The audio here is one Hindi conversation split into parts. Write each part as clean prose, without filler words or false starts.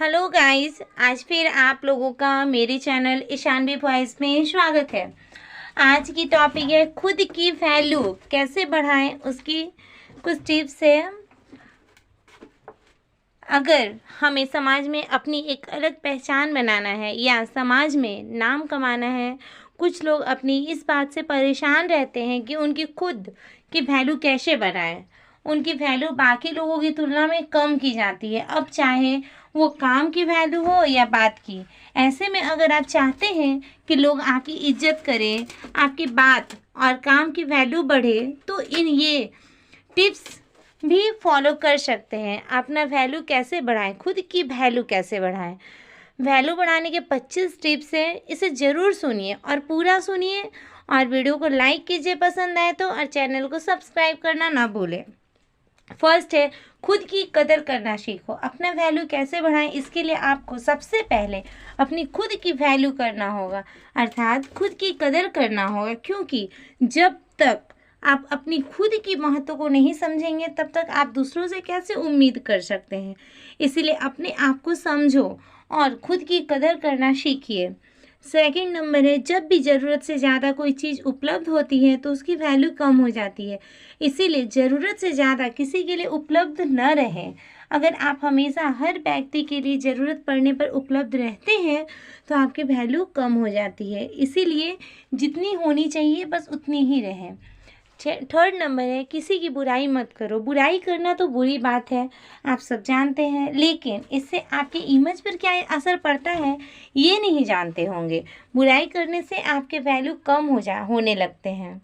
हेलो गाइस, आज फिर आप लोगों का मेरे चैनल ईशानवी वॉइस में स्वागत है। आज की टॉपिक है खुद की वैल्यू कैसे बढ़ाएं, उसकी कुछ टिप्स है। अगर हमें समाज में अपनी एक अलग पहचान बनाना है या समाज में नाम कमाना है, कुछ लोग अपनी इस बात से परेशान रहते हैं कि उनकी खुद की वैल्यू कैसे बढ़ाएं। उनकी वैल्यू बाकी लोगों की तुलना में कम की जाती है, अब चाहे वो काम की वैल्यू हो या बात की। ऐसे में अगर आप चाहते हैं कि लोग आपकी इज्जत करें, आपकी बात और काम की वैल्यू बढ़े, तो इन ये टिप्स भी फॉलो कर सकते हैं। अपना वैल्यू कैसे बढ़ाएं, खुद की वैल्यू कैसे बढ़ाएं। वैल्यू बढ़ाने के 25 टिप्स हैं, इसे ज़रूर सुनिए और पूरा सुनिए और वीडियो को लाइक कीजिए पसंद आए तो, और चैनल को सब्सक्राइब करना ना भूलें। फर्स्ट है, खुद की कदर करना सीखो। अपना वैल्यू कैसे बढ़ाएं, इसके लिए आपको सबसे पहले अपनी खुद की वैल्यू करना होगा, अर्थात खुद की कदर करना होगा। क्योंकि जब तक आप अपनी खुद की महत्व को नहीं समझेंगे, तब तक आप दूसरों से कैसे उम्मीद कर सकते हैं। इसीलिए अपने आप को समझो और खुद की कदर करना सीखिए। सेकंड नंबर है, जब भी ज़रूरत से ज़्यादा कोई चीज़ उपलब्ध होती है तो उसकी वैल्यू कम हो जाती है। इसीलिए ज़रूरत से ज़्यादा किसी के लिए उपलब्ध न रहें। अगर आप हमेशा हर व्यक्ति के लिए ज़रूरत पड़ने पर उपलब्ध रहते हैं तो आपकी वैल्यू कम हो जाती है। इसीलिए जितनी होनी चाहिए बस उतनी ही रहें। थर्ड नंबर है, किसी की बुराई मत करो। बुराई करना तो बुरी बात है, आप सब जानते हैं, लेकिन इससे आपके इमेज पर क्या असर पड़ता है ये नहीं जानते होंगे। बुराई करने से आपके वैल्यू कम होने लगते हैं।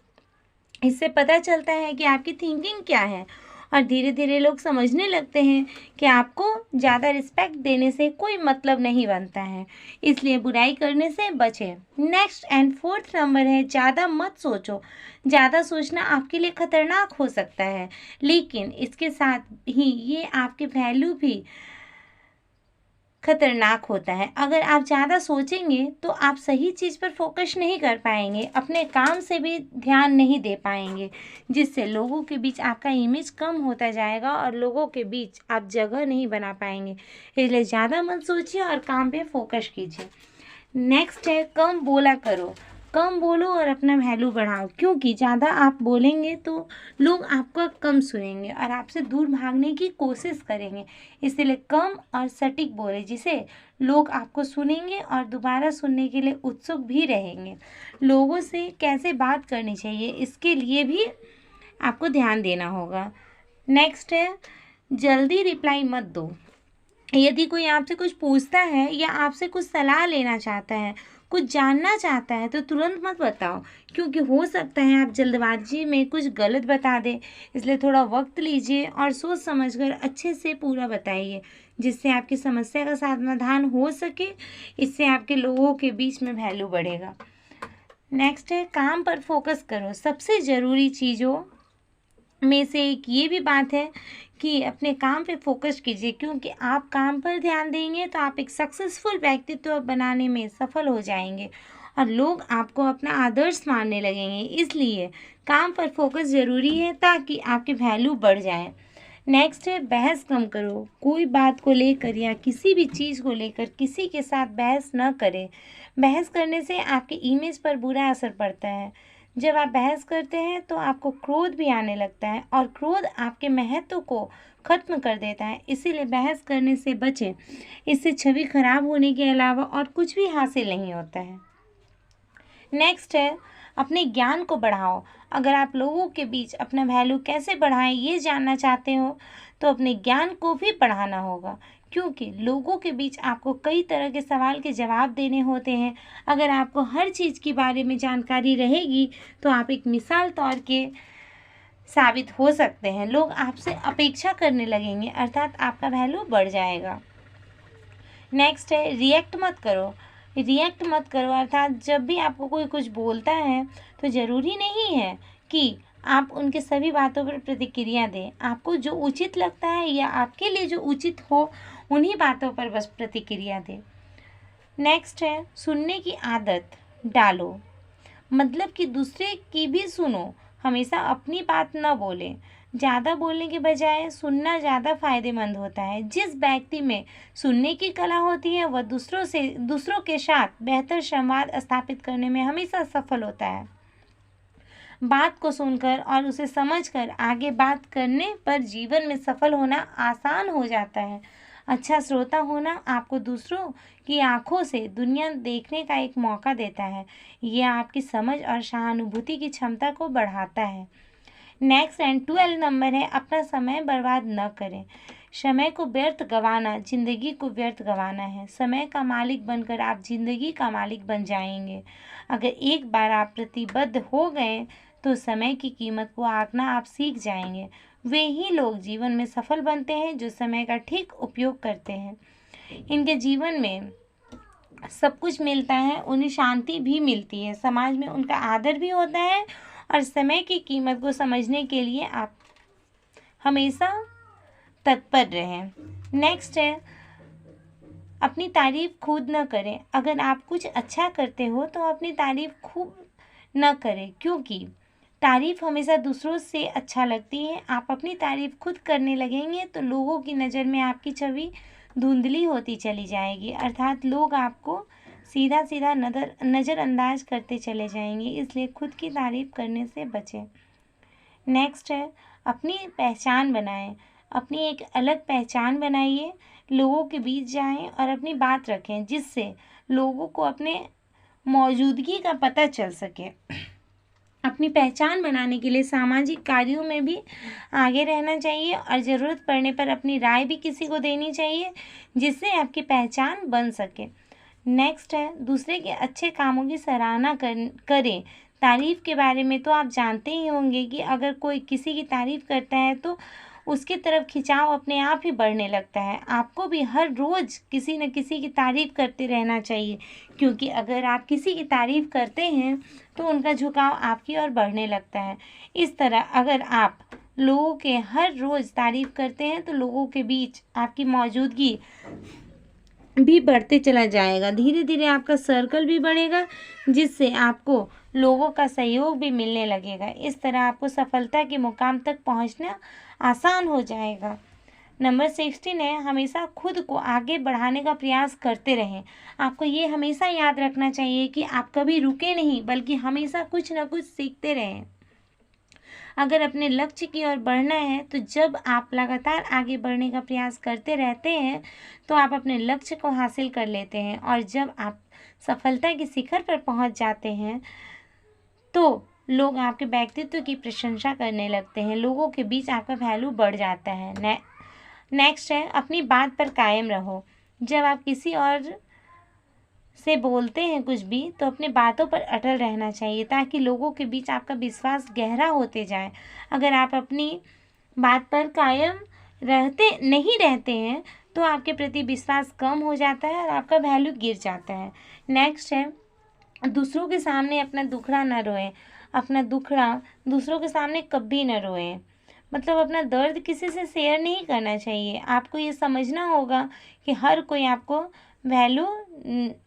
इससे पता चलता है कि आपकी थिंकिंग क्या है और धीरे धीरे लोग समझने लगते हैं कि आपको ज़्यादा रिस्पेक्ट देने से कोई मतलब नहीं बनता है। इसलिए बुराई करने से बचें। नेक्स्ट एंड फोर्थ नंबर है, ज़्यादा मत सोचो। ज़्यादा सोचना आपके लिए खतरनाक हो सकता है, लेकिन इसके साथ ही ये आपके वैल्यू भी खतरनाक होता है। अगर आप ज़्यादा सोचेंगे तो आप सही चीज़ पर फोकस नहीं कर पाएंगे, अपने काम से भी ध्यान नहीं दे पाएंगे, जिससे लोगों के बीच आपका इमेज कम होता जाएगा और लोगों के बीच आप जगह नहीं बना पाएंगे। इसलिए ज़्यादा मत सोचिए और काम पे फोकस कीजिए। नेक्स्ट है, कम बोला करो। कम बोलो और अपना वैल्यू बढ़ाओ, क्योंकि ज़्यादा आप बोलेंगे तो लोग आपका कम सुनेंगे और आपसे दूर भागने की कोशिश करेंगे। इसलिए कम और सटीक बोले, जिसे लोग आपको सुनेंगे और दोबारा सुनने के लिए उत्सुक भी रहेंगे। लोगों से कैसे बात करनी चाहिए, इसके लिए भी आपको ध्यान देना होगा। नेक्स्ट है, जल्दी रिप्लाई मत दो। यदि कोई आपसे कुछ पूछता है या आपसे कुछ सलाह लेना चाहता है, कुछ जानना चाहता है, तो तुरंत मत बताओ, क्योंकि हो सकता है आप जल्दबाजी में कुछ गलत बता दें। इसलिए थोड़ा वक्त लीजिए और सोच समझकर अच्छे से पूरा बताइए, जिससे आपकी समस्या का समाधान हो सके। इससे आपके लोगों के बीच में वैल्यू बढ़ेगा। नेक्स्ट है, काम पर फोकस करो। सबसे ज़रूरी चीज़ों में से एक ये भी बात है कि अपने काम पे फोकस कीजिए, क्योंकि आप काम पर ध्यान देंगे तो आप एक सक्सेसफुल व्यक्तित्व बनाने में सफल हो जाएंगे और लोग आपको अपना आदर्श मानने लगेंगे। इसलिए काम पर फोकस ज़रूरी है ताकि आपकी वैल्यू बढ़ जाए। नेक्स्ट है, बहस कम करो। कोई बात को लेकर या किसी भी चीज़ को लेकर किसी के साथ बहस न करें। बहस करने से आपके इमेज पर बुरा असर पड़ता है। जब आप बहस करते हैं तो आपको क्रोध भी आने लगता है और क्रोध आपके महत्व को खत्म कर देता है। इसीलिए बहस करने से बचें, इससे छवि खराब होने के अलावा और कुछ भी हासिल नहीं होता है। नेक्स्ट है, अपने ज्ञान को बढ़ाओ। अगर आप लोगों के बीच अपना वैल्यू कैसे बढ़ाएं ये जानना चाहते हो तो अपने ज्ञान को भी बढ़ाना होगा, क्योंकि लोगों के बीच आपको कई तरह के सवाल के जवाब देने होते हैं। अगर आपको हर चीज़ के बारे में जानकारी रहेगी तो आप एक मिसाल तौर के साबित हो सकते हैं। लोग आपसे अपेक्षा करने लगेंगे, अर्थात आपका वैल्यू बढ़ जाएगा। नेक्स्ट है, रिएक्ट मत करो। रिएक्ट मत करो अर्थात जब भी आपको कोई कुछ बोलता है तो ज़रूरी नहीं है कि आप उनके सभी बातों पर प्रतिक्रिया दें। आपको जो उचित लगता है या आपके लिए जो उचित हो उन्हीं बातों पर बस प्रतिक्रिया दें। नेक्स्ट है, सुनने की आदत डालो। मतलब कि दूसरे की भी सुनो, हमेशा अपनी बात न बोलें। ज़्यादा बोलने के बजाय सुनना ज़्यादा फायदेमंद होता है। जिस व्यक्ति में सुनने की कला होती है वह दूसरों के साथ बेहतर संवाद स्थापित करने में हमेशा सफल होता है। बात को सुनकर और उसे समझकर आगे बात करने पर जीवन में सफल होना आसान हो जाता है। अच्छा श्रोता होना आपको दूसरों की आंखों से दुनिया देखने का एक मौका देता है। यह आपकी समझ और सहानुभूति की क्षमता को बढ़ाता है। नेक्स्ट एंड 12 नंबर है, अपना समय बर्बाद न करें। समय को व्यर्थ गंवाना जिंदगी को व्यर्थ गंवाना है। समय का मालिक बनकर आप जिंदगी का मालिक बन जाएंगे। अगर एक बार आप प्रतिबद्ध हो गए तो समय की कीमत को आंकना आप सीख जाएंगे। वे ही लोग जीवन में सफल बनते हैं जो समय का ठीक उपयोग करते हैं। इनके जीवन में सब कुछ मिलता है, उन्हें शांति भी मिलती है, समाज में उनका आदर भी होता है और समय की कीमत को समझने के लिए आप हमेशा तत्पर रहें। नेक्स्ट है, अपनी तारीफ खुद न करें। अगर आप कुछ अच्छा करते हो तो अपनी तारीफ खूब न करें, क्योंकि तारीफ हमेशा दूसरों से अच्छा लगती है। आप अपनी तारीफ खुद करने लगेंगे तो लोगों की नज़र में आपकी छवि धुंधली होती चली जाएगी, अर्थात लोग आपको सीधा सीधा नज़रअंदाज करते चले जाएंगे। इसलिए खुद की तारीफ करने से बचें। नेक्स्ट है, अपनी पहचान बनाएं। अपनी एक अलग पहचान बनाइए, लोगों के बीच जाएं और अपनी बात रखें जिससे लोगों को अपने मौजूदगी का पता चल सके। अपनी पहचान बनाने के लिए सामाजिक कार्यों में भी आगे रहना चाहिए और ज़रूरत पड़ने पर अपनी राय भी किसी को देनी चाहिए जिससे आपकी पहचान बन सके। नेक्स्ट है, दूसरे के अच्छे कामों की सराहना करें। तारीफ़ के बारे में तो आप जानते ही होंगे कि अगर कोई किसी की तारीफ़ करता है तो उसकी तरफ खिंचाव अपने आप ही बढ़ने लगता है। आपको भी हर रोज़ किसी न किसी की तारीफ़ करते रहना चाहिए, क्योंकि अगर आप किसी की तारीफ़ करते हैं तो उनका झुकाव आपकी ओर बढ़ने लगता है। इस तरह अगर आप लोगों के हर रोज़ तारीफ़ करते हैं तो लोगों के बीच आपकी मौजूदगी भी बढ़ते चला जाएगा। धीरे धीरे आपका सर्कल भी बढ़ेगा जिससे आपको लोगों का सहयोग भी मिलने लगेगा। इस तरह आपको सफलता के मुकाम तक पहुंचना आसान हो जाएगा। नंबर 16 है, हमेशा खुद को आगे बढ़ाने का प्रयास करते रहें। आपको ये हमेशा याद रखना चाहिए कि आप कभी रुके नहीं, बल्कि हमेशा कुछ ना कुछ सीखते रहें। अगर अपने लक्ष्य की ओर बढ़ना है तो जब आप लगातार आगे बढ़ने का प्रयास करते रहते हैं तो आप अपने लक्ष्य को हासिल कर लेते हैं, और जब आप सफलता के शिखर पर पहुंच जाते हैं तो लोग आपके व्यक्तित्व की प्रशंसा करने लगते हैं। लोगों के बीच आपका वैल्यू बढ़ जाता है। नेक्स्ट है, अपनी बात पर कायम रहो। जब आप किसी और से बोलते हैं कुछ भी तो अपनी बातों पर अटल रहना चाहिए ताकि लोगों के बीच आपका विश्वास गहरा होते जाए। अगर आप अपनी बात पर कायम नहीं रहते हैं तो आपके प्रति विश्वास कम हो जाता है और आपका वैल्यू गिर जाता है। नेक्स्ट है, दूसरों के सामने अपना दुखड़ा न रोएं। अपना दुखड़ा दूसरों के सामने कभी न रोएं। मतलब अपना दर्द किसी से शेयर नहीं करना चाहिए। आपको ये समझना होगा कि हर कोई आपको वैल्यू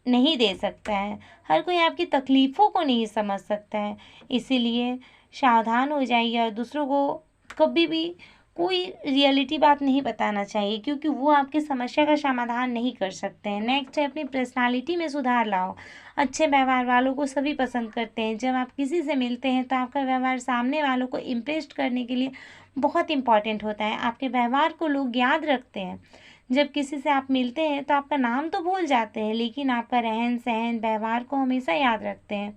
नहीं दे सकता है, हर कोई आपकी तकलीफ़ों को नहीं समझ सकता है। इसीलिए सावधान हो जाइए और दूसरों को कभी भी कोई रियलिटी बात नहीं बताना चाहिए, क्योंकि वो आपकी समस्या का समाधान नहीं कर सकते हैं। नेक्स्ट है, अपनी पर्सनालिटी में सुधार लाओ। अच्छे व्यवहार वालों को सभी पसंद करते हैं। जब आप किसी से मिलते हैं तो आपका व्यवहार सामने वालों को इम्प्रेस करने के लिए बहुत इम्पॉर्टेंट होता है। आपके व्यवहार को लोग याद रखते हैं। जब किसी से आप मिलते हैं तो आपका नाम तो भूल जाते हैं, लेकिन आपका रहन सहन व्यवहार को हमेशा याद रखते हैं।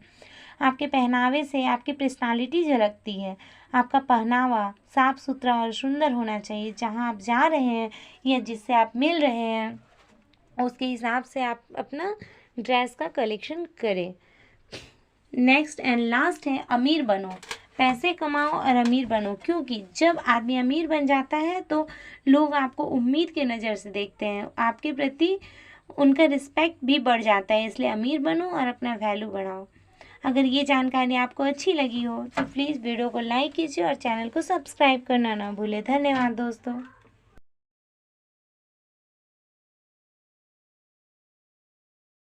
आपके पहनावे से आपकी पर्सनालिटी झलकती है। आपका पहनावा साफ सुथरा और सुंदर होना चाहिए। जहाँ आप जा रहे हैं या जिससे आप मिल रहे हैं उसके हिसाब से आप अपना ड्रेस का कलेक्शन करें। नेक्स्ट एंड लास्ट है, अमीर बनो। पैसे कमाओ और अमीर बनो, क्योंकि जब आदमी अमीर बन जाता है तो लोग आपको उम्मीद के नज़र से देखते हैं। आपके प्रति उनका रिस्पेक्ट भी बढ़ जाता है। इसलिए अमीर बनो और अपना वैल्यू बढ़ाओ। अगर ये जानकारी आपको अच्छी लगी हो तो प्लीज़ वीडियो को लाइक कीजिए और चैनल को सब्सक्राइब करना ना भूलें। धन्यवाद दोस्तों।